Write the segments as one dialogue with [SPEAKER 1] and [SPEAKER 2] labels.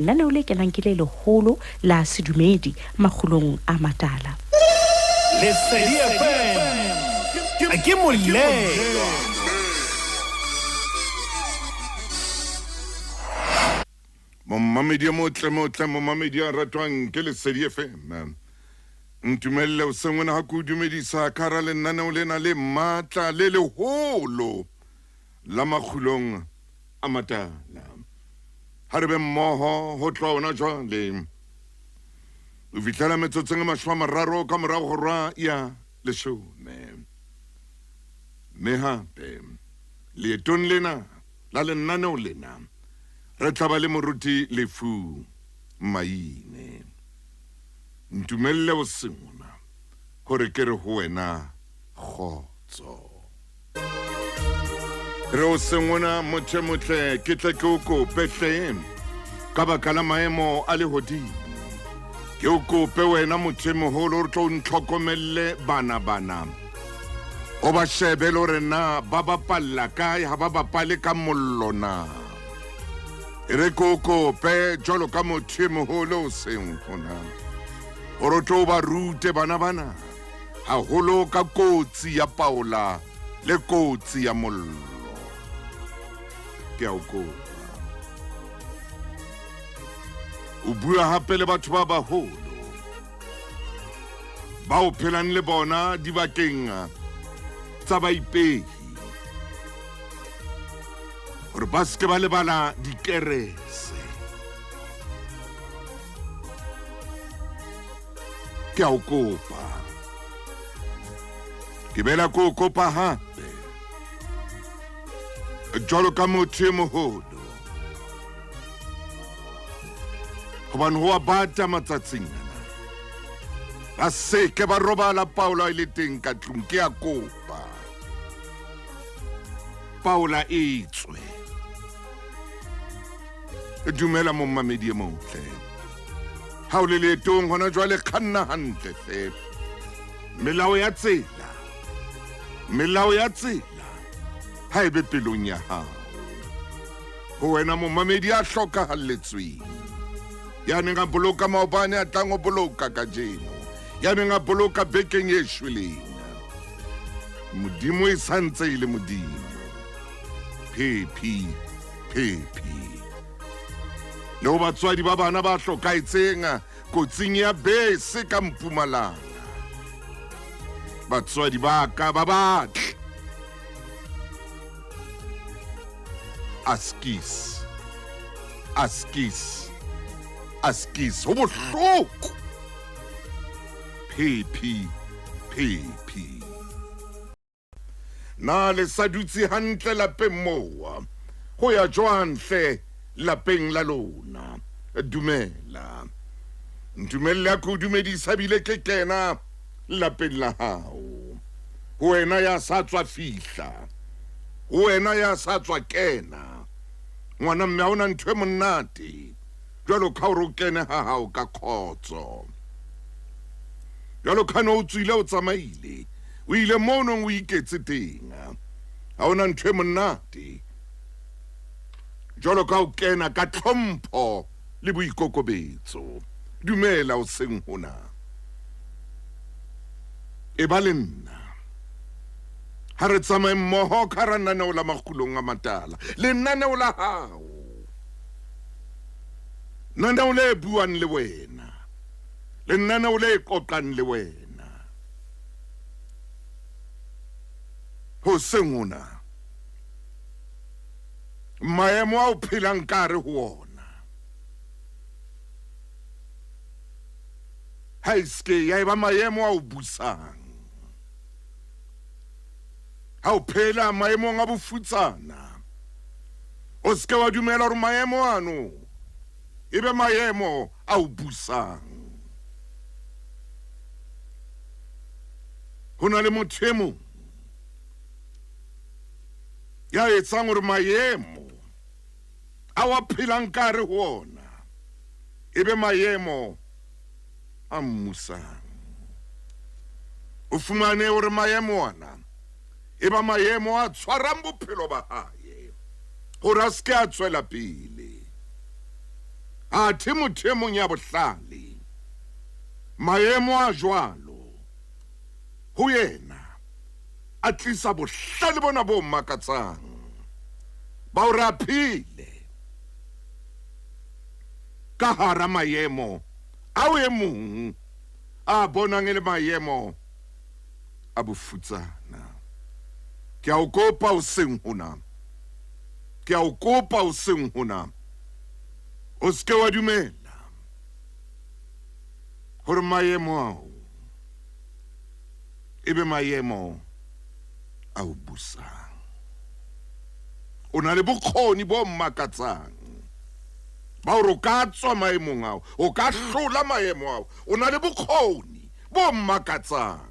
[SPEAKER 1] Lenaneo le kenang ke le leholo la sedumedi makgulong a matala.
[SPEAKER 2] Lesedi FM ke molelo.
[SPEAKER 3] Mamedi mamedi a ratwang ke Lesedi FM. Ntumelle o sengwena ha ku dumedisa ka ra lenaneo lena le matla le leholo la makgulong a matala. Ha re be mmoho ho tloha ona jwale o fitlhela metsotsong e 30 ka morago ho hora ya 10. Mme hape leetong lena la lenaneo lena re tla ba le moruti Lefu Maine. Ntumelle o sengwana hore ke re ho wena kgotso. Re o sengwana motle ke tle ke o kope hle ka baka la maemo a lehodimo. Ke o kope wena mothemoholo re tlo ntlhokomelle bana o ba shebe le hore na ba bapalla kae ha ba bapale ka mollo na. Re ko kope jwalo ka mothemoholo o seng hona hore tlo ba rute bana haholo ka kotsi ya paola le kotsi ya mollo. Ke a o kopa o bua hape le batho ba baholo ba o phelang le bona dibakeng tsa baipehi hore ba ske ba lebala dikerese. Ke a o kopa ke bela ko kopa hape jwalo ka motho e moholo hobane ho a bata matsatsing ana ba seke ba robala paola e le teng ka tlung. Ke a kopa paola e tswe. Dumela mommamedi e motle ha o le leetong hona jwale kganna hantle hle. Melao ya tsela ha ebe pelong ya hao ho wena mommamedi a hlokahalletsweng ya neng a boloka maobane a tlang o boloka ka jeno ya neng a boloka bekeng e shweleng. Modimo e santse ile modimo phephi le ho batswadi ba bana ba hlokaetseng kotsing ya bese ka Mpumalanga. Batswadi ba ka ba batle askis ho bohloko phephi na le sa dutse hantle lapeng moa ho ya jwang hle lapeng la lona. Dumela ntumelle ko dumedisa bile ke kena lapeng la hao ho wena ya sa tswa fihla ho wena ya sa tswa kena ngwana mme ha ona ntwe monate jwalo ka o kene ha hao ka khotso jwalo ka no tswile o tsamaile o ile mono o iketse teng ha ona ntwe monate jwalo ka o kena ka tlhompho le boikokobetso. Dumela o seng hona e ba le nna ha re tsamaye mmoho ka ra lenaneo la makgulong a matala. Lenaneo la hao lenaneo le buang le wena lenaneo le qoqang le wena ho seng hona maemo a o phelang ka re ho ona ha iske ya eba maemo a o busang ha o phela maemo a bofutsana o ske wa dumela hore maemo ano ebe maemo a o busang. Ho na le motho e mong ya etsang hore maemo a wa phelang ka re ho ona ebe maemo a mmusang. O fumane hore maemo ana eba maemo a tshwarang bophelo ba hae hore a ske a tswela pele a themothuemong ya bohlale maemo a jwalo ho yena a tlisa bohlale bona bo makatsang ba o raphile ka hara maemo a o e mong a bonang e le maemo a bofutsana. Ke a o kopa o seng hona, ke a o kopa o seng hona, o ske wa dumela hore maemo ao ebe maemo a o busang. O na le bokgoni bo makatsang ba hore o ka tswa maemong ao, o ka hlola maemo ao. O na le bokgoni bo makatsang.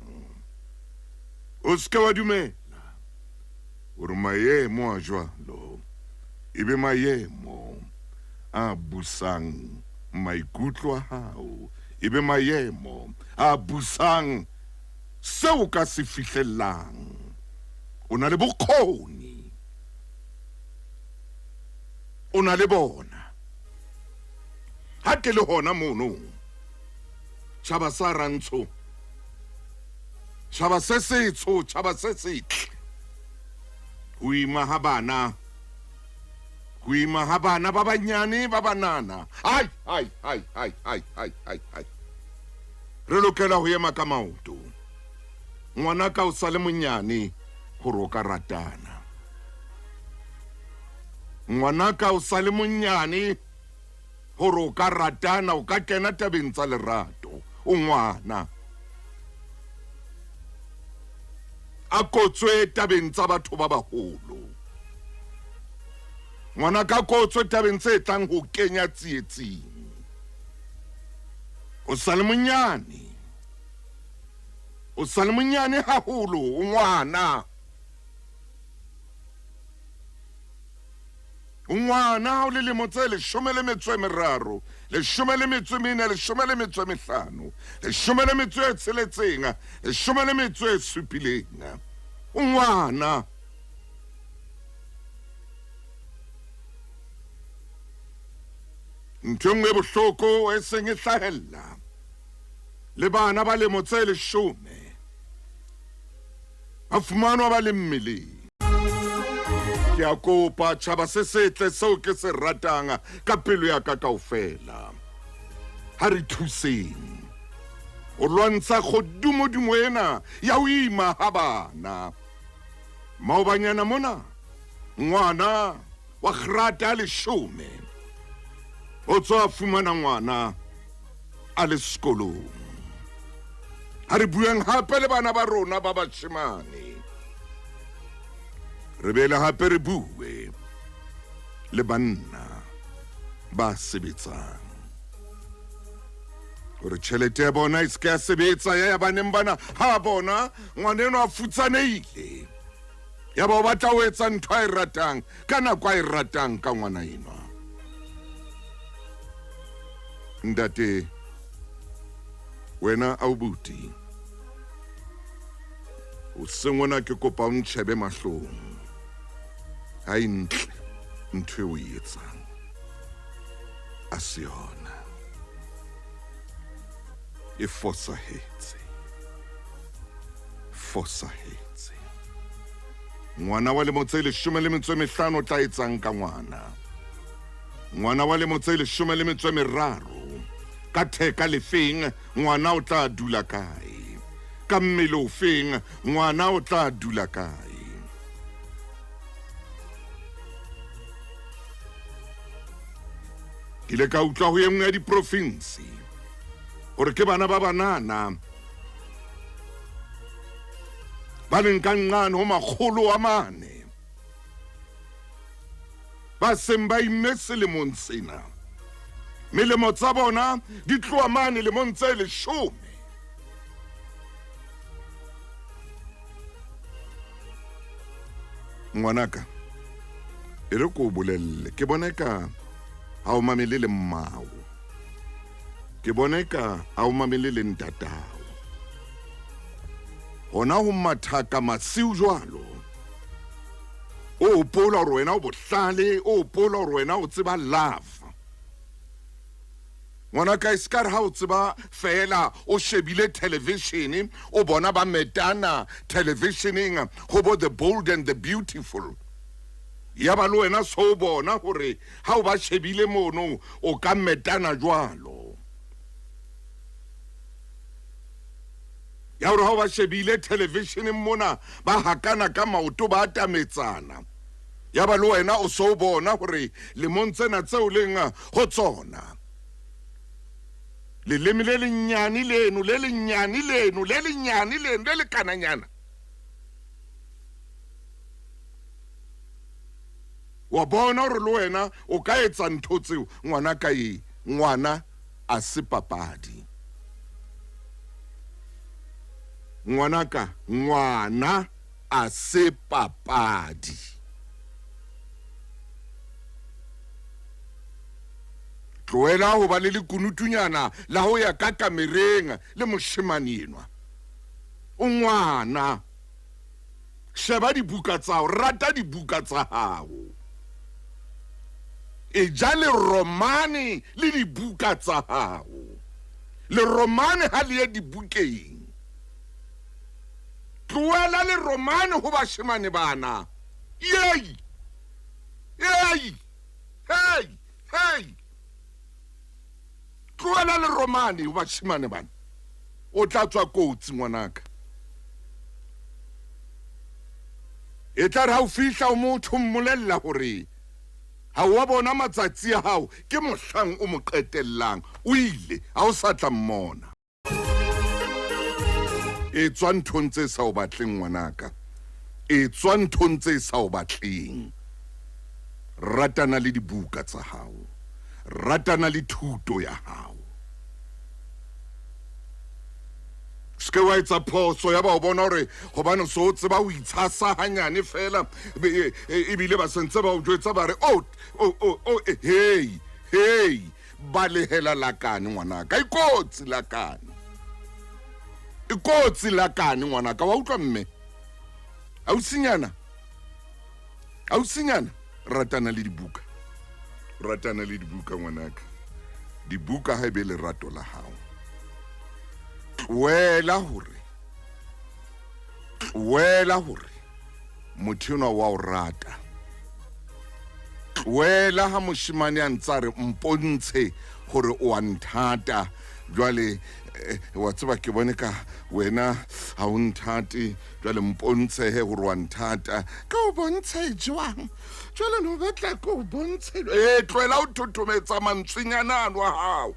[SPEAKER 3] O ske wa dumela hore maemo a jwalo ebe maemo a busang maikutlo a hao, ebe maemo a busang seo ka se fihlellang. O na le bokgoni, o na le bona. Ha ke le hona mono tjhaba sa Rantsho, tjhaba se setsho, tjhaba se setle, ho ima ha bana ba banyane ba banana. Ai re lokela ho ema ka maoto. Ngwana ka o sa le monyane hore o ka ratana. Ngwana ka o sa le monyane hore o ka ratana, o ka kena tabeng tsa lerato. O ngwana a kotswe tabeng tsa batho ba baholo. Ngwana ka kotswe tabeng tse tlang ho kenya tsietsing. O sa le monyane, o sa le monyane haholo, o ngwana. Ngwana o le lemo tse 13, 14, 15, 16, 17. O ngwana. Ntho nngwe bohloko e seng e hlahella le bana ba lemo tse 10 ba fumanwa ba le mmeleng. Ke a kopa tjhaba se setle seo ke se ratang ka pelo ya ka kaofela, ha re thuseng o lwantsha kgodumodumo ena ya ho ima ha bana. Maobanyana mona ngwana wa kgrata 10 o tswa fumana ngwana a le sekolong. Ha re bueng hape le bana ba rona ba bashemane, re bele hape re bue le banna ba sebetsang hore tjhelete ya bona e se ka sebetsa ya baneng bana. Ha bona ngwaneno a futsaneile, ya ba o batla ho etsa ntho a e ratang ka nako a e ratang ka ngwana enwa. Ntate wena aubuti, o sengwana ke kopa o ntjhebe mahlong. Ha e ntle ntho eo e etsang, a se yona, e fosahetse. Ngwana wa lemo tse 15 o tla etsang ka ngwana. Ngwana wa lemo tse 13 ka theka le feng ngwana o tla dula kae? Ka mmele o feng ngwana o tla dula kae? Ke le ka utlwa ho enngwe ya diprovinsi hore ke bana ba banana ba leng ka nqane ho 400 ba seng ba imme selemong sena. Melemo tsa bona di tloha mane lemong tse 10. Ngwanaka, e re ko bolelle, ke bona ka ha o mamele le mmao, ke bona ka ha o mamele le ntatao. Hona ho mathaka masiu jwalo, o pola hore wena o bohlale, o pola hore wena o tseba love. ngwana ka iskar ha o tseba fela o shebile television o bona ba metana televisioning go bo The Bold and the Beautiful ya ba lo wena so bona gore ha o ba shebile mono o ka metana jwalo ya gore ha o ba shebile television mona ba hakana ka maoto ba atametsana ya ba lo wena o so bona gore le montsena tseo lenga go tsona leleme le lenyane leno le le kananyana wa bona gore le wena o ka etsa ntho tseo ngwana ka ngwana a se papadi ngwana a se papadi tloela go ba le lekunutunyana la go ya ka kamereng le moshemane enwa o ngwana sheba dibuka tsa rata dibuka tsa gago e ja le romane le dibuka tsa gago le romane ha le dibukeng tloela le romane go bashemane bana hey tloela le romane go bashemane bana o tla tswa kotsi ngwanaka e tla re ha o fihla o motho mmolella gore ha wa bona matsatsi a hao ke mohlang o mo qetellang o ile ha o sa tla mmona e tswa nthong tse sa o batleng ngwanaka e tswa nthong tse sa o batleng ratana le dibuka tsa hao ratana le thuto ya hao ske wa etsa phoso ya ba o bona gore gobane so tseba o itshasa hanyane fela ebile ba sentse ba o jwetsa ba re hey ba lehela lakane ngwanaka ikotsi lakane ngwanaka wa utlwa mme a o sinyana ratana le dibuka ngwanaka dibuka ha be le rato la hao tloela hore motho enwa wa o rata tloela ha moshimane a ntsa re mpontshe gore o a nthata jwale wa tseba ke bone ka wena ha o nthate jwale mpontshe he gore wa nthata ka o bontshe jwang jwale no batla ko o bontshe tloela o thothometsa mantswenyana ano a hao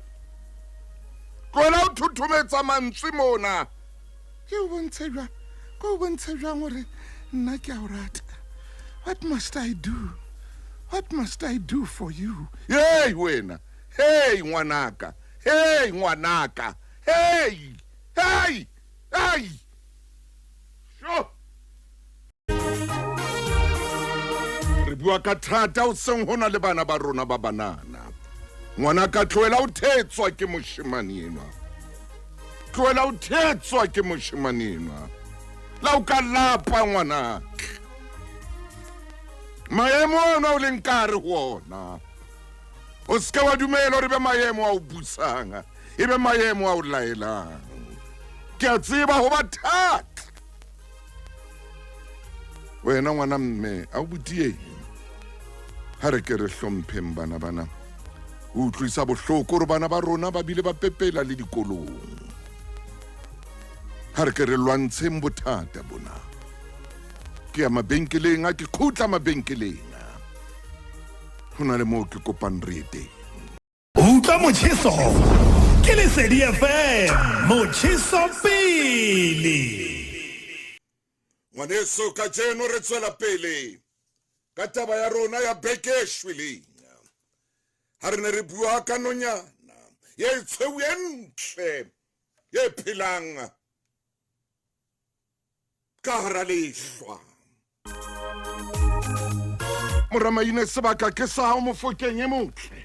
[SPEAKER 3] tloela o thothometsa mantswe mona ke o bontshe jwang gore nna ke a o rata what must I do for you wena ngwanaka sure re bua ka thata o seng hona le bana ba rona ba banana ngwanaka tloela o thetswa ke moshemane enwa la o ka lapa ngwana maemo ona o leng kare go ona o se wa dumela re be maemo a o busanga e be maemo a o laelang ke a tseba go ba thata wena ngwana mme a o butieng ha re ke re hlompheng bana o utlwisa bohloko gore bana ba rona ba bile ba pepela le dikolong ha re ke re lwantsheng bothata bona ke ya mabenkeleng a ke khutla mabenkeleng ho na le mo ke kopang rete
[SPEAKER 2] utlwa motjheso ke Lesedi FM motjheso pele
[SPEAKER 3] ngwaneso ka jeno re tswela pele ka taba ya rona ya beke shweleng ha re ne re bua ka nonyana ye tshweu e ntle ye phelang ka hara lehlwa moramaine sebaka ke sa hao mofokeng e motle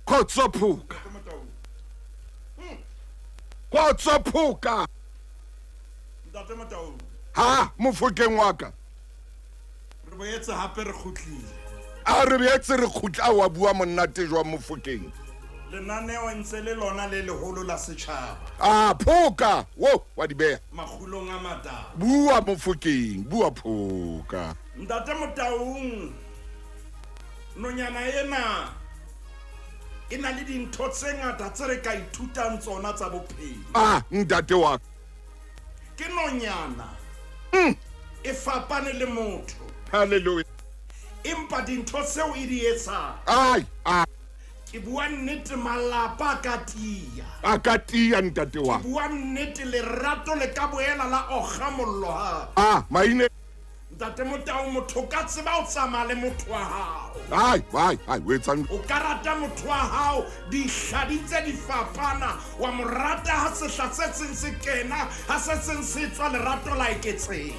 [SPEAKER 3] kotsophuka
[SPEAKER 2] ntate Matau
[SPEAKER 3] ha mofokeng wa ka
[SPEAKER 2] re boetse hape re khutlile
[SPEAKER 3] a re boetse re khutla wa bua monnate jwa mofokeng
[SPEAKER 2] lenaneo ntse le lona le leholo la setšhaba
[SPEAKER 3] phoka wo wa di beha
[SPEAKER 2] magulong a matala
[SPEAKER 3] bua Mofokeng bua phoka
[SPEAKER 2] ntate Motaung nonyana ena e na le dintho tse ngata tse re ka ithutang tsona tsa bophelo
[SPEAKER 3] ntate wa
[SPEAKER 2] ke nonyana e fapane le motho
[SPEAKER 3] hallelujah
[SPEAKER 2] empa dintho tseo e di etsang ke bua nnete malapa a ka tia
[SPEAKER 3] ntate wa
[SPEAKER 2] ke bua nnete lerato le ka boela la okga mollo
[SPEAKER 3] maine
[SPEAKER 2] ntate Motaung motho ka tseba o tsamaya le motho wa hao
[SPEAKER 3] o etsang
[SPEAKER 2] o ka rata motho wa hao dihladi tse di fapana wa mo rata ha sehla se tseng se kena ha se tseng se tswa lerato la eketseya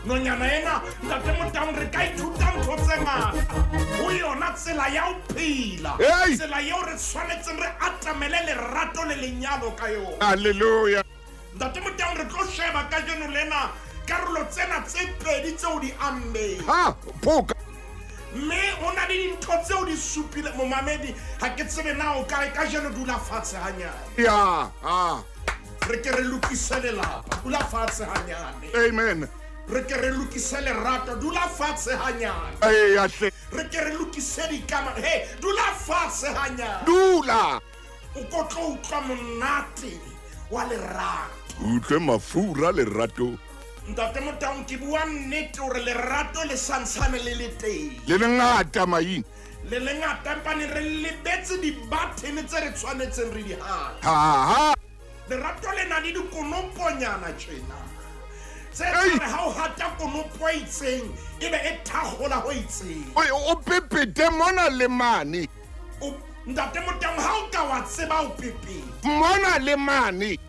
[SPEAKER 2] nonyana ena ntate Motaung re ka ithuta ntho tse ngata ho yona tsela ya ho phela tsela eo re tshwanetseng re atamele lerato le lenyalo ka yona
[SPEAKER 3] haleluya
[SPEAKER 2] ntate Motaung re tlo sheba ka jeno lena karolo tsena tse pedi tseo di ammeng
[SPEAKER 3] phoka
[SPEAKER 2] mme o na le dintho tseo di supile momamedi ha ke tsebe na o kae ka jeno dula fatshe hanyane re ke re lokise lelapa dula fatshe hanyane
[SPEAKER 3] amen
[SPEAKER 2] re ke re lokise lerato dula fatshe hanyane re ke re lokise dikamano dula fatshe hanyane
[SPEAKER 3] dula
[SPEAKER 2] o ko tlo utlwa monate wa lerato
[SPEAKER 3] utlwe mafura lerato
[SPEAKER 2] ntate Motaung ke bua nnete hore lerato le santshane le le teng
[SPEAKER 3] le lengata maine
[SPEAKER 2] le lengata empane re lebetse dibathene tse re tshwanetseng re di hata lerato le na le dikonomponyana tjena tse re ha o hata konopo e itseng ebe e thagola ho itseng
[SPEAKER 3] o pepete mona le mane
[SPEAKER 2] ntate Motaung ha o ka wa tseba o pepete
[SPEAKER 3] mona le mane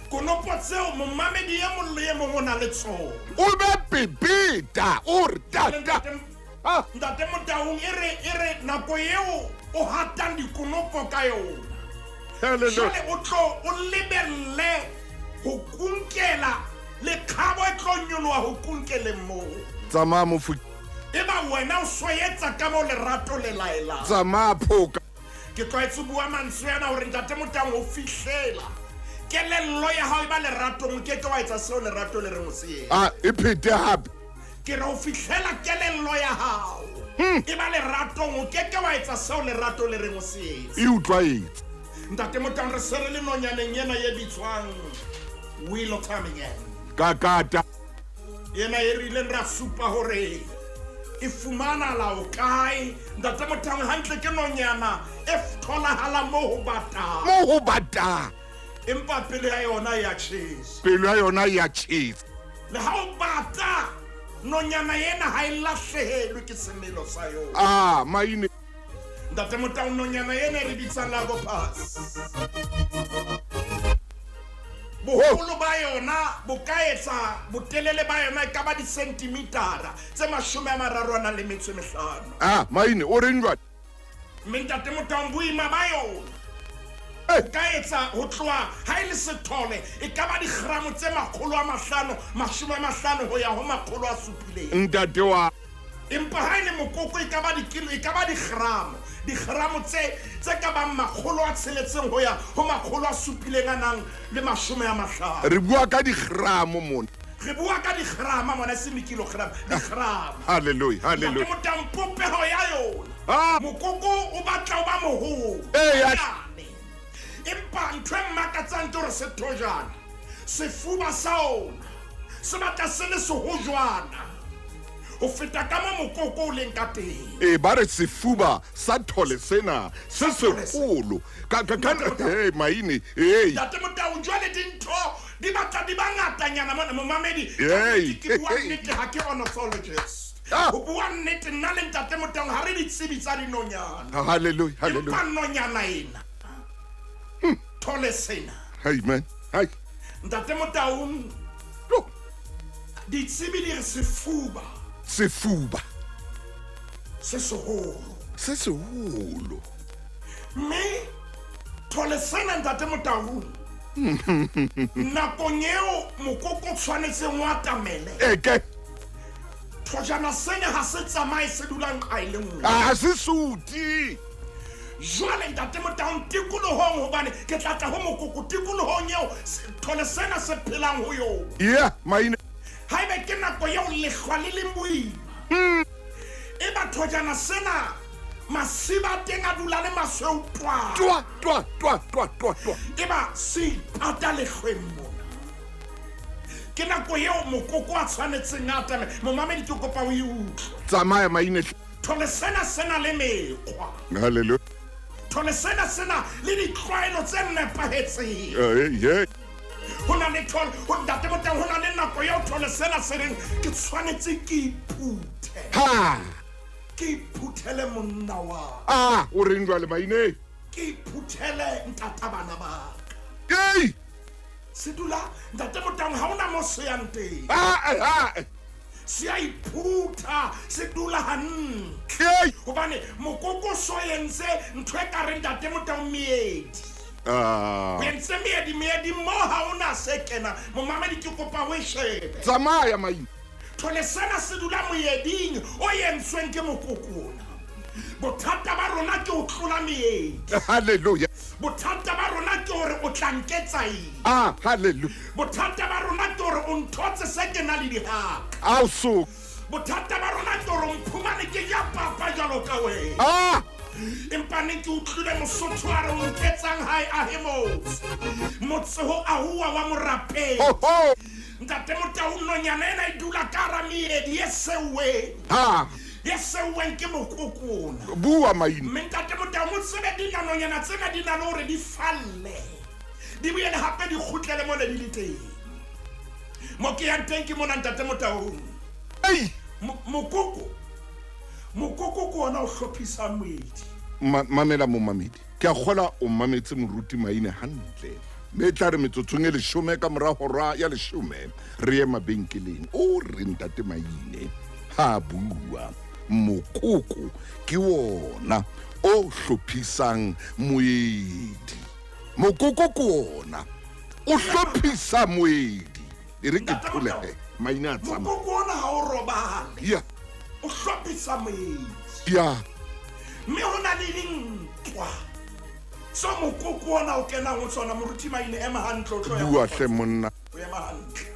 [SPEAKER 2] konopo tseo momamedi ya mollo ye mongwe o na le tsona
[SPEAKER 3] o be pepeta o re tata
[SPEAKER 2] ntate Motaung e re nako eo o hatang dikonopo ka yona jale o tlo o lebelle ho kunkela le khabo e tlo nyoloha ho kunkele moo
[SPEAKER 3] tsamaya Mofokeng
[SPEAKER 2] eba wena o soyetsa ka mo lerato le laela
[SPEAKER 3] tsamaya phoka
[SPEAKER 2] ke tlwaetse bua mantswe yana hore ntate Motaung o fihlela kelello ya hao e ba lerato mo ke wa etsa seo lerato le reng o se
[SPEAKER 3] e phete hape
[SPEAKER 2] ke re o fihlela kelello ya hao e ba lerato mo ke wa etsa seo lerato le reng o se
[SPEAKER 3] e utlwaetse
[SPEAKER 2] ntate Motaung re sere le nonyaneng yena ye bitswang Wheel of Time again
[SPEAKER 3] kakata
[SPEAKER 2] yena e rileng ra supa hore e fumana la o kae ntate Motaung hantle ke nonyana e tholahala mo ho batang empa pele ya yona ya chase le ha o bata nonyana yena ha e lahlehelwe ke semelo sa yona
[SPEAKER 3] maine
[SPEAKER 2] ntate Motaung nonyana yena re bitsang la go pass boholo ba yona bo ka etsa botelele ba yona ka ba di centimetera tse 35
[SPEAKER 3] maine o reng jwa
[SPEAKER 2] mme ntate Motaung boima ba yona ka etsa ho tloha ha ile sethole e ka ba digramo tse 550 ho ya ho 700
[SPEAKER 3] ntate wa
[SPEAKER 2] empa ha ile mokoko e ka ba dikilo e ka ba digramo tse ka ba 600 ho ya ho 750 nang le 50
[SPEAKER 3] re bua ka digramo mona
[SPEAKER 2] re bua ka digrama mona se kilogram digrama
[SPEAKER 3] haleluya
[SPEAKER 2] ke motampopeho ya yona mokoko o batla o ba moholo empa ntwe makatsang ke re sethojana sefuba sa ona se batla se le sehojwana ho feta ka mokoko o leng ka teng
[SPEAKER 3] ba re sefuba sa thole sena se segolo ka maine
[SPEAKER 2] ntate Motaung jwale dintho di batla di bangatanyana mona momamedi ke bua nnete ha ke ornithologist ho bua nnete nna le ntate Motaung ha re ditsebi tsa dinonyana
[SPEAKER 3] haleluya
[SPEAKER 2] empa nonyana ena thole sena
[SPEAKER 3] amen
[SPEAKER 2] ntate Motaung ditsebi di re sefuba
[SPEAKER 3] se seholo
[SPEAKER 2] mme thole sena ntate Motaung nakong eo mokoko tshwanetseng wa tamele thojana sena ha se tsamaye se dulang a ile nngwe
[SPEAKER 3] ha se suti
[SPEAKER 2] jwale ntate Motaung tikolohong hobane ke tla tla ho mokoko tikolohong eo thole sena se phelang ho yo.
[SPEAKER 3] Yeah, maine.
[SPEAKER 2] Haebe ke nako eo lehlwa le le moima. E bathojana sena masiba teng a dula le masweu twa. Eba si pata lehlweng mona. Ke nako eo mokoko a tshwanetseng a tame momamedi ke kopa o e utlwe.
[SPEAKER 3] Tsamaya maine.
[SPEAKER 2] Thole sena le mekgwa.
[SPEAKER 3] Hallelujah.
[SPEAKER 2] Thole sena le ditlwaelo tse nepahetseng.
[SPEAKER 3] Yeah.
[SPEAKER 2] Hona le thole ntate Motaung hona le nako eo thole sena se reng ke tshwanetse ke iphuthe.
[SPEAKER 3] Ha.
[SPEAKER 2] Ke iphuthele monna wa.
[SPEAKER 3] O reng jwale maine?
[SPEAKER 2] Ke iphuthele ntata bana ba.
[SPEAKER 3] Yey!
[SPEAKER 2] Sedula ntate Motaung ha ona mo se yang teng. Se a iphutha se dula hantle. Hobane mokoko so yentse ntho e ka reng ntate Motaung meedi. Wentse meedi mo ha ona se kena momamedi ke kopa o e shebe.
[SPEAKER 3] Tsamaya maine.
[SPEAKER 2] Thole sena se dula moeding o yentsweng ke mokoko ona. Bothata ba rona ke o tlola meedi.
[SPEAKER 3] Hallelujah.
[SPEAKER 2] Bothata ba rona ke hore o tlanketsa eng.
[SPEAKER 3] Hallelujah.
[SPEAKER 2] Bothata ba rona ke hore o nthotse se ke na le dihaka.
[SPEAKER 3] Also.
[SPEAKER 2] Bothata ba rona ke hore mphumane ke ja papa jalo ka wena. Empa ne ke utlwile Mosotho a re o nketsang hae a hemos. Motse ho a hua wa morapedi. Ntate Motaung nonyana ena e dula ka hara meedi e seuweng. E seuweng ke mokoko ona.
[SPEAKER 3] Bua maine.
[SPEAKER 2] Mme ntate Motaung o tsebe dinanonyana tsena di na le hore di falle. Di boele hape di kgutlele mona di le teng. Mo ke yang teng ke mona ntate Motaung. Mokoko ko ona o hlophisa moedi.
[SPEAKER 3] Mamela mo mamedi. Ke a kgola o mametse moruti maine hantle. Me tla re metsotsong e 10 ka mora hora ya 10 re ye mabenkeleng o re ntate maine ha bua mokoko ke wona o hlophisang moedi. Mokoko ko ona o hlophisa moedi. E re ke tlolehe maine a tsama.
[SPEAKER 2] Mokoko ona ha o robale.
[SPEAKER 3] Yeah.
[SPEAKER 2] O hlophisa moedi.
[SPEAKER 3] Yeah.
[SPEAKER 2] Me hona le dintwa. So mokoko ona o kena ho tsona moruti maine ema hantle o tlo ya.
[SPEAKER 3] Bua hle monna.
[SPEAKER 2] O ema hantle.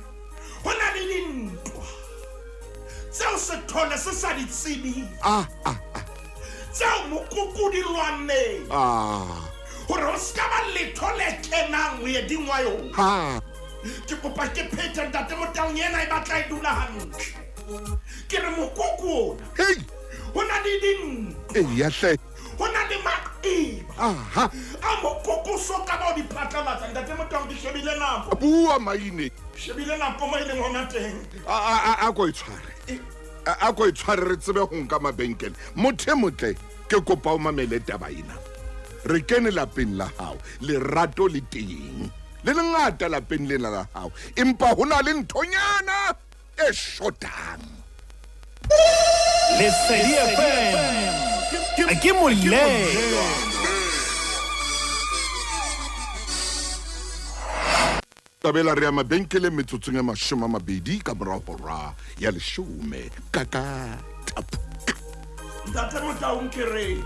[SPEAKER 2] Hona le dintwa. Tseo se thole se sa di tsibi. Tseo mokoko di lwanne. Hore o ska ba letho le kenang moeding wa yo. Ke kopa ke phete ntate Motaung yena e batla e dula hantle. Ke re mokoko ona. Hona le dintwa.
[SPEAKER 3] Ya hle.
[SPEAKER 2] Hona le maqiba. Mokoko so ka ba di phatlalatsa ntate Motaung di shebile nako.
[SPEAKER 3] Bua maine.
[SPEAKER 2] Shebile nako mo ile ngona teng.
[SPEAKER 3] A go itshware. A go itshware re tsebe go nka mabenkele. Mothe motle ke kopa o mamele taba ena. Re kene lapeng la hao le rato le teng. Le lengata lapeng lena la hao. Empa hona le nthonyana e shotang.
[SPEAKER 4] Lesedi FM. Ke molelo.
[SPEAKER 3] Tabela re ya mabenkele metsotsong e 20 ka mora hora ya 10 kaka tapu.
[SPEAKER 2] Ntate Motaung ke re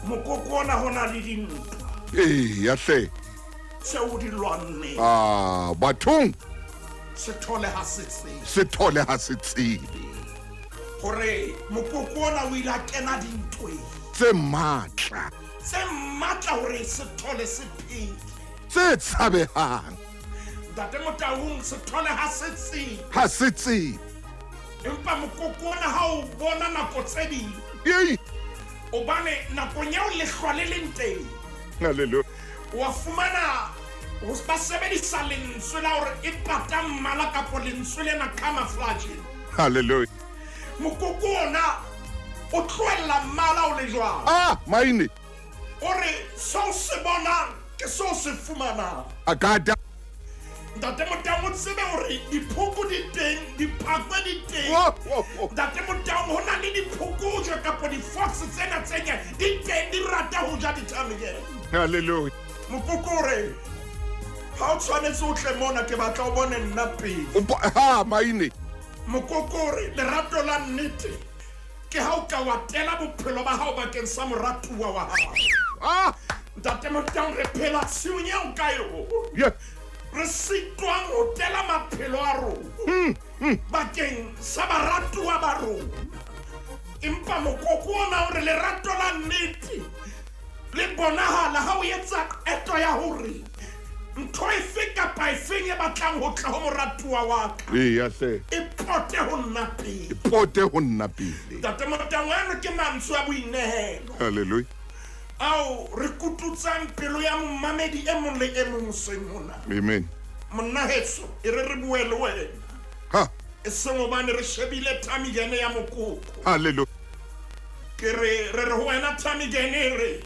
[SPEAKER 2] mokoko ona hona le dintwa.
[SPEAKER 3] Ya hle.
[SPEAKER 2] Tseo di lwanne.
[SPEAKER 3] Bathong
[SPEAKER 2] Se thole ha se tsebe.
[SPEAKER 3] se thole ha se tsebe.
[SPEAKER 2] Hore mokoko ona o ile a kena dintweng.
[SPEAKER 3] Tse matla.
[SPEAKER 2] Tse matla hore se thole se phele.
[SPEAKER 3] Tse tshabehang.
[SPEAKER 2] Ntate Motaung se thole ha se tsebe.
[SPEAKER 3] Ha se tsebe.
[SPEAKER 2] Empa mokoko ona ha o bona nako tse ding. O bane nakong eo lehlwa le leng teng.
[SPEAKER 3] Hallelujah.
[SPEAKER 2] Wa fumana o ba sebedisa lentswe la hore e pata mmala kapo lentswe lena camouflage.
[SPEAKER 3] Hallelujah.
[SPEAKER 2] Mokoko ona o tloella mmala o le jwang.
[SPEAKER 3] Maine.
[SPEAKER 2] Ore so se bonang ke so se fumana.
[SPEAKER 3] Akata.
[SPEAKER 2] Ntate Motaung o tsebe hore diphoko di teng, diphakwe di teng. Ntate Motaung hona le diphokojwe kapo di-fox tsena tse nyane di teng di rata ho ja dithamekele.
[SPEAKER 3] Hallelujah.
[SPEAKER 2] Mokoko re ha o tshwanetse o tle mona ke batla o bone nna pele.
[SPEAKER 3] Maine.
[SPEAKER 2] Mokoko re lerato la nnete ke ha o ka wa tela bophelo ba hao bakeng sa moratuwa wa hao.
[SPEAKER 3] Ah,
[SPEAKER 2] Ntate Motang re phela siung eo ka yo.
[SPEAKER 3] yeah.
[SPEAKER 2] Re sitwang ho tela maphelo a rona. Bakeng sa baratuwa ba rona. Empa mokoko ona hore lerato la nnete le bonahala ha o etsa qeto ya hore ntho efe kapa efeng e batlang ho tla ho moratuwa wa ka.
[SPEAKER 3] Eya hle.
[SPEAKER 2] E pote ho nna pele.
[SPEAKER 3] Pote ho nna pele.
[SPEAKER 2] Ntate Motang ana ke mantswe a boinehelo.
[SPEAKER 3] Hallelujah.
[SPEAKER 2] Ao re kututsang pelo ya mmamedi e mong le e mong seng mona.
[SPEAKER 3] Amen.
[SPEAKER 2] Monna heso e re buele wena.
[SPEAKER 3] Ha.
[SPEAKER 2] E seng hobane re shebile Tamigene ya mokoko.
[SPEAKER 3] Hallelujah.
[SPEAKER 2] Ke re ho wena Tamigene re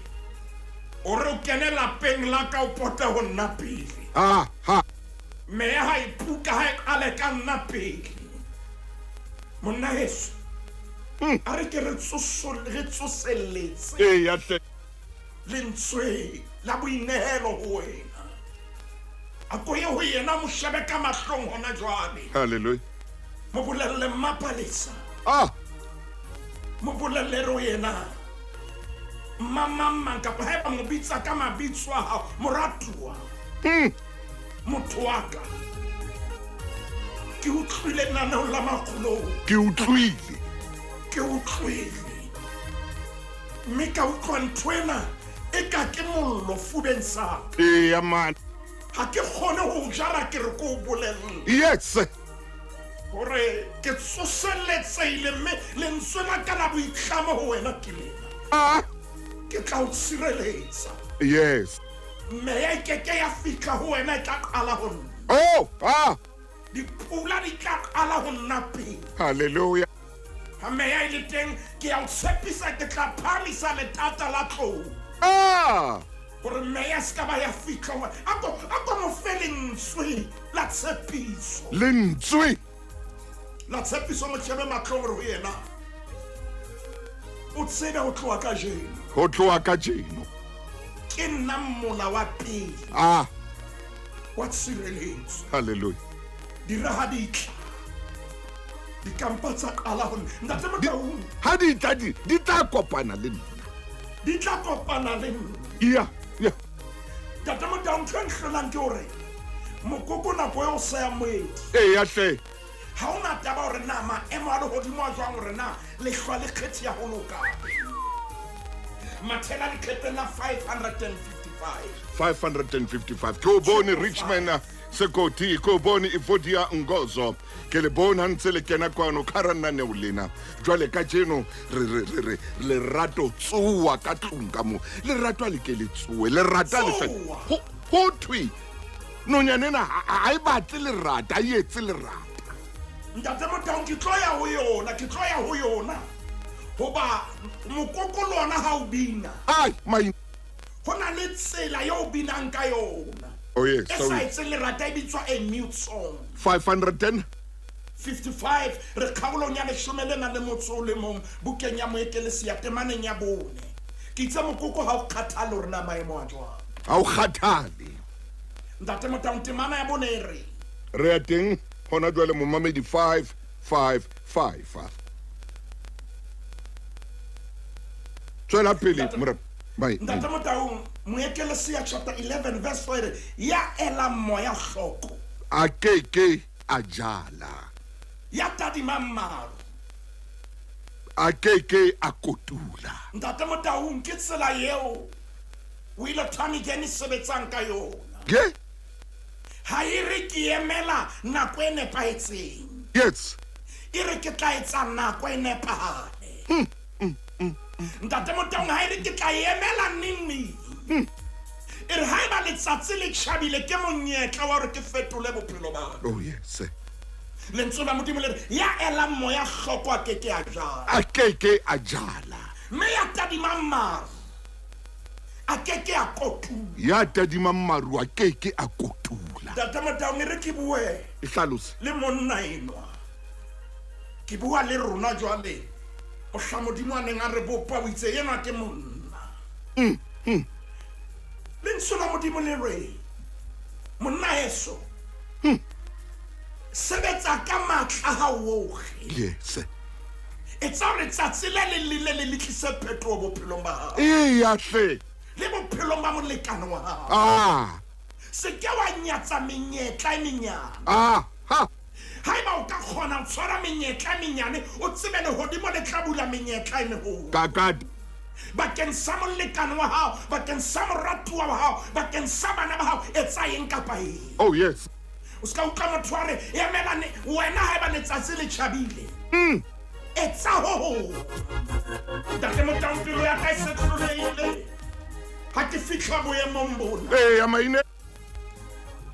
[SPEAKER 2] o re o kene lapeng la ka o pota ho nna pele.
[SPEAKER 3] Ah, ha.
[SPEAKER 2] Me ha ipuka ha ale ka nna pele. Monna heso a re ke re tsoselletse
[SPEAKER 3] Eya hle.
[SPEAKER 2] lentswe la boinehelo ho wena. A ko ye ho yena mo shebe ka mahlong hona jwale.
[SPEAKER 3] Hallelujah.
[SPEAKER 2] Mo bolelle mmapalesa.
[SPEAKER 3] Ah,
[SPEAKER 2] Mo bolelle ro yena. Mama kapa ha ba mo bitsa ka mabitso a hao moratuwa. Motho wa ka. Ke utlwile nana la makgolo.
[SPEAKER 3] ke utlwile.
[SPEAKER 2] Ke utlwile. Mme ka utlwa ntwena e ka ke mollo fubeng sa.
[SPEAKER 3] Eya man.
[SPEAKER 2] Ha ke kgone ho jara ke re ko bolelle.
[SPEAKER 3] Yes.
[SPEAKER 2] Hore ke tsoselletsehile mme lentswe la ka la boitlamo ho wena ke lena.
[SPEAKER 3] Ah,
[SPEAKER 2] Ke tla o tshireletsa.
[SPEAKER 3] yes.
[SPEAKER 2] Mme ya keke ya fihla ho wena e tla qala ho nna.
[SPEAKER 3] Oh, ah,
[SPEAKER 2] Dipula di tla qala ho nna pele.
[SPEAKER 3] hallelujah.
[SPEAKER 2] Ha mme ya ile teng ke ya o tshepisa ke tla phamisa letata la tlou.
[SPEAKER 3] Ah,
[SPEAKER 2] Hore mme ya ska ba ya fihla ho ako mo felentswe la tshepiso.
[SPEAKER 3] lentswe.
[SPEAKER 2] La tshepiso mo tshebe matlong hore ho yena. O tsebe ho tloha ka jeno.
[SPEAKER 3] Ho tloha ka jeno.
[SPEAKER 2] Ke nna mola wa pele
[SPEAKER 3] Ah,
[SPEAKER 2] wa tshireletso.
[SPEAKER 3] hallelujah.
[SPEAKER 2] Diraha di tla. Di kampa tsa qala ho nna. Ntate Motaung
[SPEAKER 3] Ha di tla kopana le nna.
[SPEAKER 2] di tla kopana le nna.
[SPEAKER 3] Yeah, yeah.
[SPEAKER 2] Ntate Motaung tshweng hlolang ke hore mokoko nako eo sa ya moedi.
[SPEAKER 3] Eya hle.
[SPEAKER 2] Ha ona taba hore na maemo a lehodimo a jwang hore na lehlwa le kgethi ya ho loka. Mathela le kgeteng la 555.
[SPEAKER 3] 555. Ko bone Richmond sekoti ko bone Evodia Ngozo. Ke le bona ntse le kena kwano karana ne ulena. Jwale ka jeno le rato tsuwa ka tlunga mo. Le rato le ke le tsuwe. Le rata le fe. Ho twi. Nonyanena ha e batle le rata, e etse le rata.
[SPEAKER 2] Ntate Motaung ke tloya ho yona. Hoba mokoko lona ha o bina.
[SPEAKER 3] Ai, my.
[SPEAKER 2] Hona le tsela yo binang ka yona.
[SPEAKER 3] Oh yes,
[SPEAKER 2] Esa
[SPEAKER 3] sorry.
[SPEAKER 2] itse le rata bitswa a mute song.
[SPEAKER 3] 510.
[SPEAKER 2] 55 re kgaolong ya leshome le na le motso le mong bukeng ya moekelesiya temaneng ya bone. Ke itse mokoko ha o kgathale hore na maemo a jwang.
[SPEAKER 3] Ha o kgathale.
[SPEAKER 2] Ntate Motaung temana ya bone re.
[SPEAKER 3] Re a teng hona jwale momamedi 555. Tswela pele mora. Bye.
[SPEAKER 2] Ntate Motaung moekelesiya chapter 11 verse 4 ya ela moya hloko.
[SPEAKER 3] A ke a jala.
[SPEAKER 2] Ya tadima maro.
[SPEAKER 3] A ke a kotula.
[SPEAKER 2] Ntate Motaung ke tsela yeo o ile Tamigene sebetsang ka yona.
[SPEAKER 3] Ke?
[SPEAKER 2] Ha e re ke emela nako e nepahetseng.
[SPEAKER 3] Yes.
[SPEAKER 2] E re ke tla etsa nako e nepahale. Ntate Motaung ha e re ke tla emela nini. E re ha e ba letsatsi le tjhabile ke monyetla wa hore ke fetole bophelo ba.
[SPEAKER 3] Oh yes.
[SPEAKER 2] Lentswe la Modimo le re ya ela moya hloko a keke a jala.
[SPEAKER 3] A ke a jala.
[SPEAKER 2] Me ya tadima maro. A keke a kotula.
[SPEAKER 3] Ya tadima maru a ke a kotula.
[SPEAKER 2] Ntate Motaung e re ke bue
[SPEAKER 3] E hlalose.
[SPEAKER 2] le monna enwa. Ke bua le rona jwale. O hla Modimo a neng a re bopa o itse yena ke monna. Lentswe la Modimo le re monna heso. Sebetsa ka matla ha ohle.
[SPEAKER 3] Yes.
[SPEAKER 2] It's all it's a little phetogo bophelong ba hao.
[SPEAKER 3] ya hle.
[SPEAKER 2] Le bophelong ba molekane wa hao.
[SPEAKER 3] Ah.
[SPEAKER 2] Se ke wa nyatsa menyetla e menyane.
[SPEAKER 3] Ah. Ha.
[SPEAKER 2] Haeba o ka kgona ho tshwara menyetla e menyane o tsebe lehodimo le tla bula menyetla e meholo.
[SPEAKER 3] Kakadi.
[SPEAKER 2] Bakeng sa molekane wa hao, bakeng sa moratuwa wa hao, bakeng sa bana ba hao, etsa eng kapa eng.
[SPEAKER 3] Oh yes.
[SPEAKER 2] O ska utlwa motho a re emelane wena haeba letsatsi le tjhabile. Etsa ho. Ntate Motaung pelo ya ka e setloleile. Ha ke fihla boemong bona.
[SPEAKER 3] Ya Maine.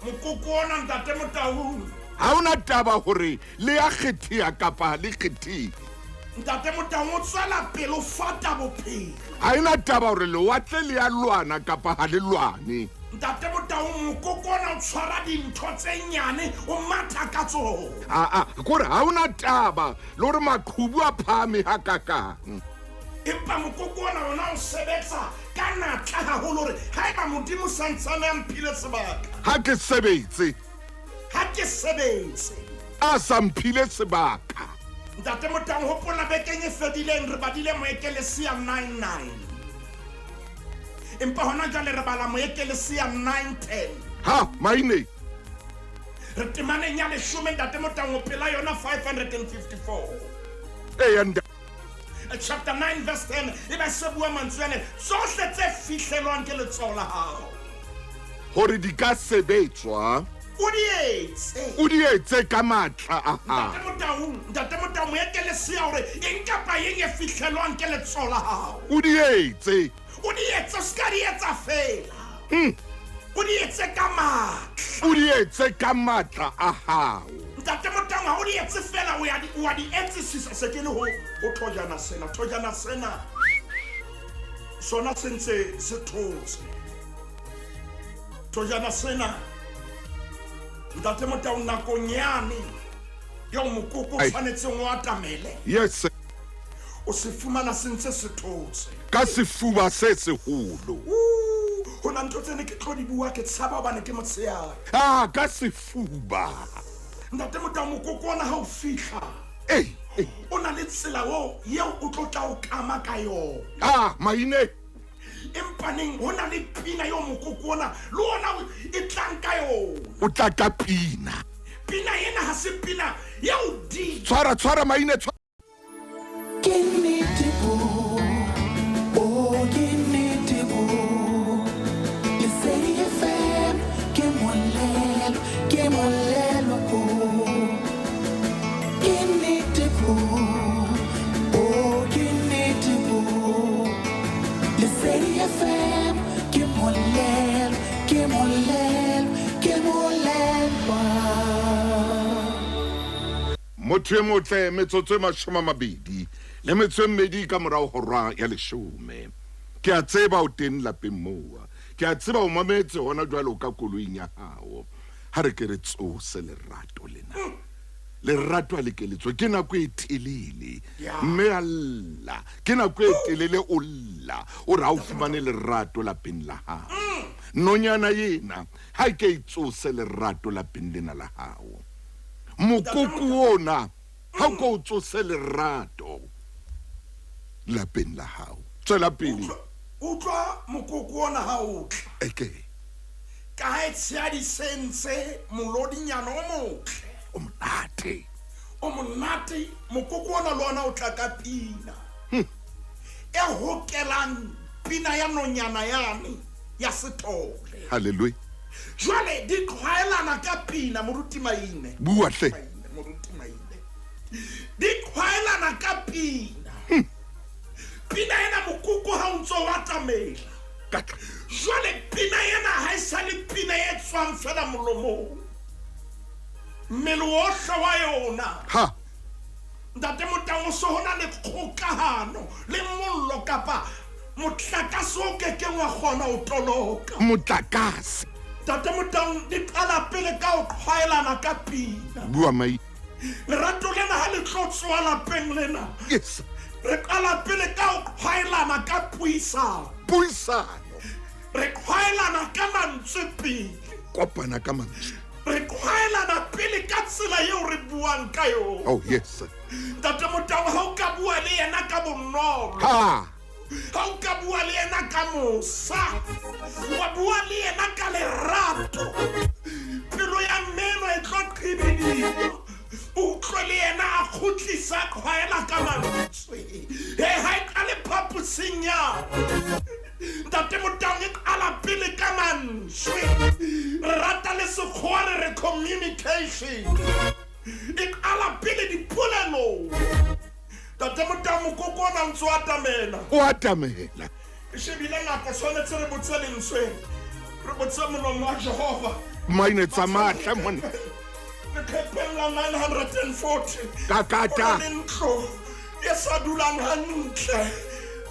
[SPEAKER 2] Mokoko ona Ntate Motaung.
[SPEAKER 3] Ha ona taba hore le ya kgethia kapa le kgethile.
[SPEAKER 2] Ntate Motaung o tswela pelo fata bophelo.
[SPEAKER 3] Ha ina taba hore le watle le ya lwana kapa ha le lwane.
[SPEAKER 2] Ntate Motaung mokoko ona o tshwara dintho tse nyane o matha ka tsona.
[SPEAKER 3] Kore ha ona taba le hore maqhubu a phame ha kakang.
[SPEAKER 2] Empa mokoko ona ona o sebetsa ka natla haholo hore haeba Modimo santsane a mphile sebaka.
[SPEAKER 3] Ha ke sebetse.
[SPEAKER 2] Ha ke sebetse.
[SPEAKER 3] A sa mphile sebaka.
[SPEAKER 2] Ntate Motaung hopola bekeng e fedileng re badile Moekelesia 9:9. Empa hona jwale re bala Moekelesia 9:10.
[SPEAKER 3] Ha, Maine.
[SPEAKER 2] Re temaneng ya 10 Ntate Motaung o phela yona 554.
[SPEAKER 3] Yanda.
[SPEAKER 2] Chapter 9 verse 10 eba se bua mantswe ane tsohle tse fihlelwang ke letsoho la hao.
[SPEAKER 3] Hore di ka sebetswa.
[SPEAKER 2] O di etse.
[SPEAKER 3] O di etse ka matla a hao.
[SPEAKER 2] Ntate Motaung Moekelesia hore eng kapa eng e fihlelwang ke letsoho la hao.
[SPEAKER 3] O di etse.
[SPEAKER 2] O di etse ska di etsa fela. O di etse ka matla.
[SPEAKER 3] O di etse ka matla a hao.
[SPEAKER 2] Ntate Motaung ha o di etse fela o di etsisisa se ke le ho thojana sena. Sona sentse se thotse. Thojana sena. Ntate Motaung nakong yane yo mokoko tshwanetseng o atamele.
[SPEAKER 3] Yes.
[SPEAKER 2] O se fumana sentse se thotse.
[SPEAKER 3] Ka sefuba se seholo.
[SPEAKER 2] Hona ntho tsene ke tlo di bua ke tshaba bana ke motseya.
[SPEAKER 3] Ka sefuba.
[SPEAKER 2] Ntate Motaung mokoko ona ha o fihla. O na le tsela yeo o tlo tla o kama ka yona.
[SPEAKER 3] Maine.
[SPEAKER 2] Empaneng hona le pina yo mokoko ona le ona e tlang ka yona.
[SPEAKER 3] O tla ka pina.
[SPEAKER 2] Pina ena ha se pina ya o di.
[SPEAKER 3] Tshwara Maine.
[SPEAKER 5] Give me the boo. Oh, give me the boo. You say the FM. Give me lelo, boo. Give me the boo. Oh, give me the boo. You say the FM. Give me lelo.
[SPEAKER 3] Motho e motle metsotso e 20 le metso e 2 ka morao hora ya 10. Ke a tseba o teng lapeng moa. Ke a tseba o mametse hona jwalo ka koloing ya hao. Ha re ke re tsose lerato lena. Lerato le ke letswe ke nako e telele. Mme alla ke nako e telele o lla o ra o fumane lerato lapeng la hao. Nonyana yena ha ke itsose lerato lapeng lena la hao. Mokoko ona ha go tsose lerato lapeng la hao. Tswela pele.
[SPEAKER 2] Utlwa mokoko ona ha o tla.
[SPEAKER 3] Eke.
[SPEAKER 2] Ka etsia di sense molodinyana o motle. O monate mokoko ona le ona o tla ka pina. E hokelang pina ya nonyana yane ya setole.
[SPEAKER 3] Hallelujah.
[SPEAKER 2] Jwale di khwaelana ka pina moruti Maine.
[SPEAKER 3] Bua hle.
[SPEAKER 2] Moruti Maine. Di khwaelana ka pina. Pina ena mokoko ha o ntso watamela. Jwale pina ena ha isale pina e tswang fela molomong. Mmele ohle wa yona.
[SPEAKER 3] Ha.
[SPEAKER 2] Ntate Motaung so hona le kgokahano le mollo kapa motlakase o kekeng wa kgona ho toloka.
[SPEAKER 3] Motlakase.
[SPEAKER 2] Ntate Motaung di qala pele ka o khwaelana ka pina.
[SPEAKER 3] Bua mai.
[SPEAKER 2] Lerato lena ha le tlo tswa lapeng lena.
[SPEAKER 3] Yes.
[SPEAKER 2] Re qala pele ka o khwaelana ka puisano.
[SPEAKER 3] Puisano.
[SPEAKER 2] Re khwaelana ka mantswe pele.
[SPEAKER 3] Kopana ka mantswe.
[SPEAKER 2] re tlwaelana pele ka tsela eo re buang ka yona.
[SPEAKER 3] Oh, yes.
[SPEAKER 2] Ntate Motau, ha o ka bua le yena ka bonolo,
[SPEAKER 3] Ha!
[SPEAKER 2] ha o ka bua le yena ka mosa, wa bua le yena ka lerato, pelo ya mmeno e tlo qhibidiwa, o utlwe le yena a kgutlisa tlwaela ka mantswe ha e ka le phaposing ya Ntate Motau e qala pele ka mantswe, re rata le sekgowa re re communication, e qala pele dipolelo. Ntate Motau mokoko o na ntse o atamela,
[SPEAKER 3] O atamela.
[SPEAKER 2] e shebile ngata tshwanetse re botse lentsweng, re botse molomo wa Jehova.
[SPEAKER 3] Maine tsa mahla monna.
[SPEAKER 2] Leqepheng la 940
[SPEAKER 3] Kakata.
[SPEAKER 2] ho na le ntlo e sa dulang hantle,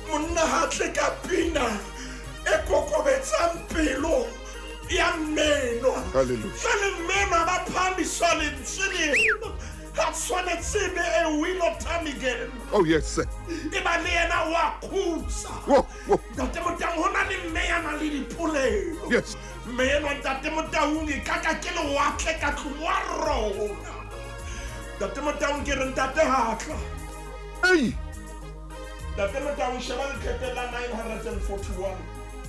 [SPEAKER 2] monna ha tle ka pina e kokobetsang pelo ya mmeno.
[SPEAKER 3] Hallelujah.
[SPEAKER 2] Jwale mmeno ba phamiswa lentswe leno, ha tshwanetse be e wheel of time again.
[SPEAKER 3] Oh, yes.
[SPEAKER 2] E ba le yena wa khutsa.
[SPEAKER 3] Whoa, whoa.
[SPEAKER 2] Ntate Motau ho na le mme ya nang le dipolelo.
[SPEAKER 3] Yes.
[SPEAKER 2] Mme eno Ntate Motau e kaka ke lewatle ka tlung wa rona. Ntate Motau ke re ntate hatla.
[SPEAKER 3] Hey!
[SPEAKER 2] Ntate Motau sheba leqephe la 941.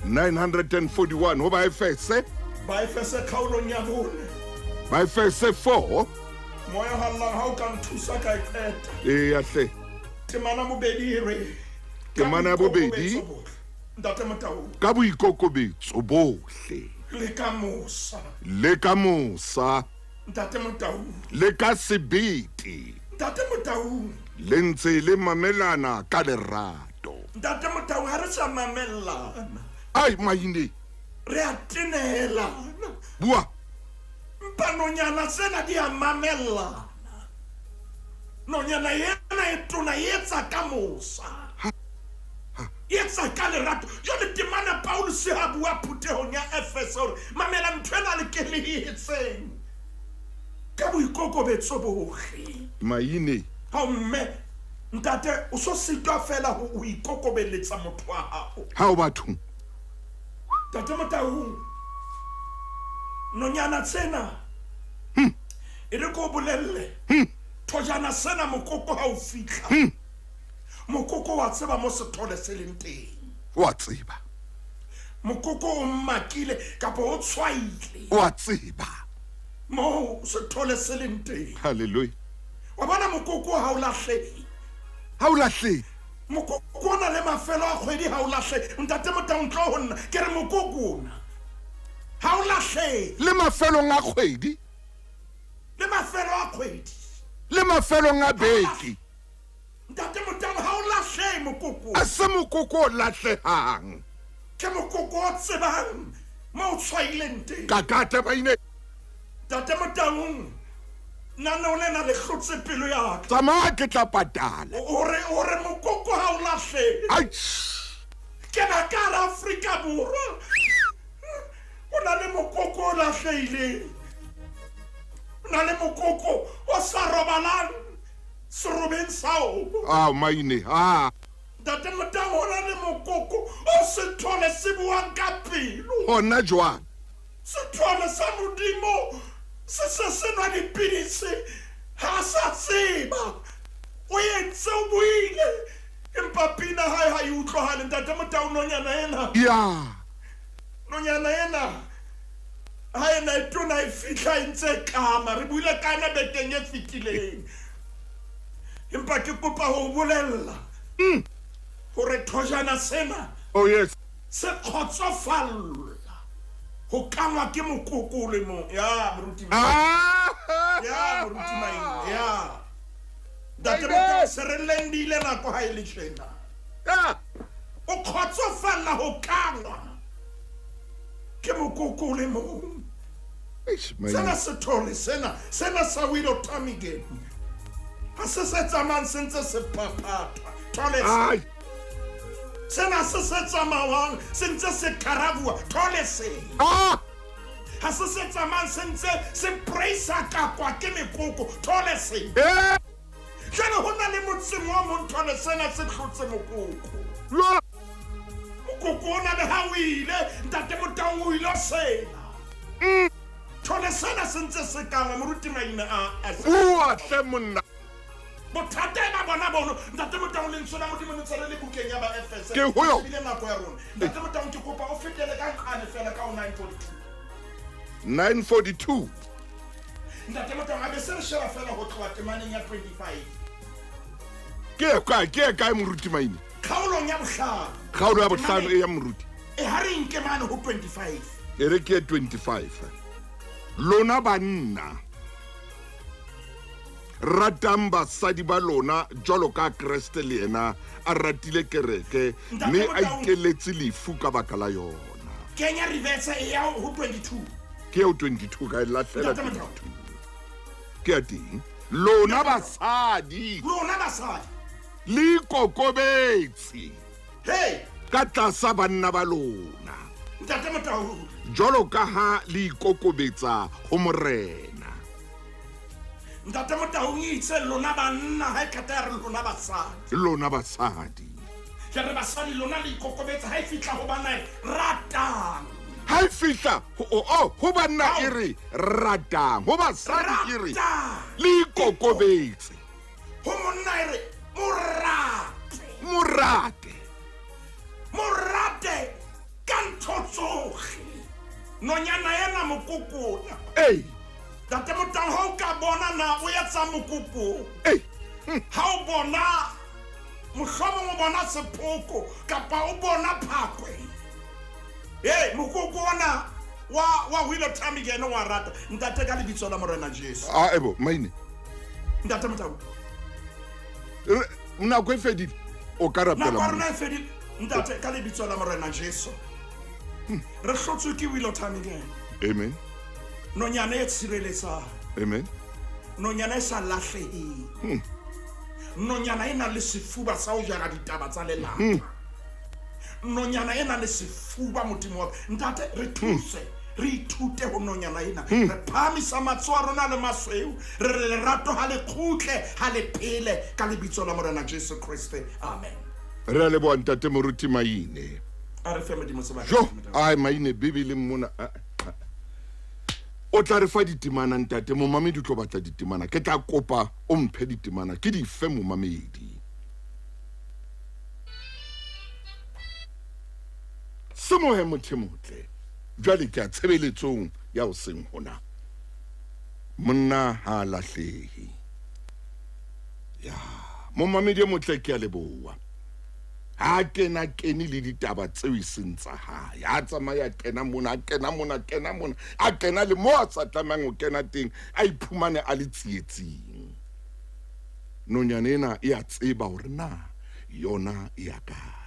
[SPEAKER 3] 941. Ho ba efese?
[SPEAKER 2] Ba Efese kgaolong ya 4.
[SPEAKER 3] Ba efese 4.
[SPEAKER 2] Moya hallang ha o ka nthusa ka e qeta.
[SPEAKER 3] E ahle.
[SPEAKER 2] Temana bobedi re.
[SPEAKER 3] Temana ya bobedi.
[SPEAKER 2] Ntate Motau
[SPEAKER 3] Ka boikokobetso bohle.
[SPEAKER 2] le ka mosa.
[SPEAKER 3] Le ka mosa.
[SPEAKER 2] Ntate Motau.
[SPEAKER 3] Le ka sebete.
[SPEAKER 2] Ntate Motau.
[SPEAKER 3] Le ntse le mamelana ka lerato.
[SPEAKER 2] Ntate Motau ha re sa mamellana,
[SPEAKER 3] Ai maine.
[SPEAKER 2] re a tenelana.
[SPEAKER 3] Bua.
[SPEAKER 2] Mpa nonyana tsena di a mamellana. Nonyana ena e tona e etsa ka mosa, e etsa ka lerato. Jwale temana Paulus ha bua phutehong ya Efese hore mamela ntho ena le ke le etseng ka boikokobetso bohle.
[SPEAKER 3] Maine.
[SPEAKER 2] Ha mme ntate o so sitwa fela ho ikokobeletsa motho wa hao.
[SPEAKER 3] Ha o batho.
[SPEAKER 2] Ntate Motau, nonyana tsena e re ko bolelle thojana sena mokoko ha o fihla, mokoko wa tseba mo sethole se leng teng.
[SPEAKER 3] Wa tseba.
[SPEAKER 2] Mokoko o mmakile kapa o tshwaile
[SPEAKER 3] Wa tseba.
[SPEAKER 2] mo sethole se leng teng.
[SPEAKER 3] Hallelujah.
[SPEAKER 2] Wa bona mokoko ha o lahlehe,
[SPEAKER 3] Ha o lahle.
[SPEAKER 2] mokoko o na le mafelo a kgwedi ha o lahlehe. Ntate Motau ntlo ho nna ke re mokoko ona ha o lahlehe,
[SPEAKER 3] Le mafelong a kgwedi.
[SPEAKER 2] le mafelo a kgwedi.
[SPEAKER 3] Le mafelong a beke.
[SPEAKER 2] Ntate Motau ha o lahlehe mokoko,
[SPEAKER 3] A se mokoko o lahlehang.
[SPEAKER 2] ke mokoko o tsebang mo o tshwaileng teng.
[SPEAKER 3] Kakata maine.
[SPEAKER 2] Ntate Motau nana o lena le hlotse pelo ya ka
[SPEAKER 3] Tsamaya ke tla patala.
[SPEAKER 2] ore mokoko ha o lahlehe.
[SPEAKER 3] Ai.
[SPEAKER 2] Ke na ka hara Afrika Borwa o na le mokoko o lahlehileng, o na le mokoko o sa robalang serobeng sao.
[SPEAKER 3] Ah maine. Ah.
[SPEAKER 2] Ntate Motau o na le mokoko o sethole se buang ka pelo,
[SPEAKER 3] Hona jwang.
[SPEAKER 2] sethole sa modimo se nwa dipidisi ha sa tseba o entse o buile, empa pina hae ha e utlwahale. Ntate Motau nonyana ena
[SPEAKER 3] Ya.
[SPEAKER 2] ha ena e tona e fihla e ntse kama, re buile ka ena bekeng e fetileng, empa ke kopa ho bolella hore thojana sena
[SPEAKER 3] Oh yes.
[SPEAKER 2] se kgotsofalla ho kangwa ke mokoko le mo ya moruti
[SPEAKER 3] Ah.
[SPEAKER 2] ya moruti maina ya Ntate Motau se re lendile nako ha e le tjena,
[SPEAKER 3] Ah.
[SPEAKER 2] o kgotsofalla ho kangwa ke mokoko le mo.
[SPEAKER 3] Eish
[SPEAKER 2] Sena
[SPEAKER 3] maine.
[SPEAKER 2] se thole sena sa wheel of time again, ha se se tsamayang se ntse se phaphatha thole
[SPEAKER 3] Ai.
[SPEAKER 2] sena se se tsamayang se ntse se karavua thole se
[SPEAKER 3] Ah.
[SPEAKER 2] ha se se tsamayang se ntse se praisa ka kwa ke mekoko thole se.
[SPEAKER 3] Eh.
[SPEAKER 2] Jwale ho na le motseng wa mo thole sena se tlotse mokoko.
[SPEAKER 3] Lo.
[SPEAKER 2] Mokoko o na le ha o ile Ntate Motau o ile sena thole jwale sena se ntse se kangwe moruti maina a
[SPEAKER 3] bua hle monna
[SPEAKER 2] bothata ba bona bono ntate Motau le ntshona modimo le tsale le bukeng ya ba FS
[SPEAKER 3] Ke hoyo.
[SPEAKER 2] ebile nako ya rona ntate Motau ke kopa o fetele ka nkane fela ka o 942
[SPEAKER 3] 942
[SPEAKER 2] ntate Motau a be se re sheba fela ho tloha temaneng ya 25
[SPEAKER 3] ke e kae moruti maine
[SPEAKER 2] kgaolong ya bohlano
[SPEAKER 3] kgaolo ya bohlano e ya moruti
[SPEAKER 2] e ha re nke mane ho 25
[SPEAKER 3] e re ke 25 lona banna ratang basadi ba lona jwalo ka Kriste le yena a ratile kereke mme a ikeletse lefu ka baka la yona
[SPEAKER 2] kenya reverse e ya ho 22
[SPEAKER 3] ke eo 22 ka e lahlela
[SPEAKER 2] Ntate Motau.
[SPEAKER 3] 22 ke a teng lona basadi
[SPEAKER 2] lona basadi
[SPEAKER 3] le ikokobetse
[SPEAKER 2] hey
[SPEAKER 3] ka tlasa banna ba lona
[SPEAKER 2] ntate Motau
[SPEAKER 3] jwalo ka ha le ikokobetsa ho morena
[SPEAKER 2] ntate Motau itse lona banna ha ekata re lona basadi ke re basadi lona le ikokobetsa ha e fitla ho bana ratang
[SPEAKER 3] ha e fihla ho banna e re ratang ho basadi e re le ikokobetse
[SPEAKER 2] ho monna e re morate ka ntho tsohle nonyana ena mokokona
[SPEAKER 3] ei
[SPEAKER 2] ntate Motau ha o ka bona na o ya tsa mokoko
[SPEAKER 3] ei
[SPEAKER 2] ha o bona mohlomong o bona sepoko kapa o bona phakwe mokoko ona wa hwile Tamigene wa rata ntate ka lebitso la morena Jesu
[SPEAKER 3] ebo maine
[SPEAKER 2] ntate Motau
[SPEAKER 3] nako e fedile o ka rapela
[SPEAKER 2] nako rona e fedile ntate ka lebitso la morena Jesu re hlotswe ke wilo Tamigene
[SPEAKER 3] amen
[SPEAKER 2] nonyana e tshireletsa
[SPEAKER 3] amen
[SPEAKER 2] nonyana e sa lahlehile nonyana ena le sefuba sa ho jara ditaba tsa lelapa nonyana ena le sefuba modimo wa ntate re thuse re ithute ho nonyana ena re phamisa matsoho a rona le masweu re re lerato ha le khutle ha le phele ka lebitso la morena Jesu Kriste amen
[SPEAKER 3] re a leboha ntate moruti maine
[SPEAKER 2] a re fe modimo sebaka
[SPEAKER 3] jo ai maine bibele mona o tla re fa ditemana ntate momamedi o tlo batla ditemana ke tla kopa o mphe ditemana ke di fe momamedi se mo he motho motle jwale ke a tshebeletsong ya o seng hona monna ha lahlehi ya momamedi e motle ke a leboha ha kena kene le ditaba tseo iseng tsa hae ha tsamaya kena mona a kena le mo a sa tlamang o kena teng a iphumane a le tsietsing nonyana ena e a tseba hore na yona e ya kae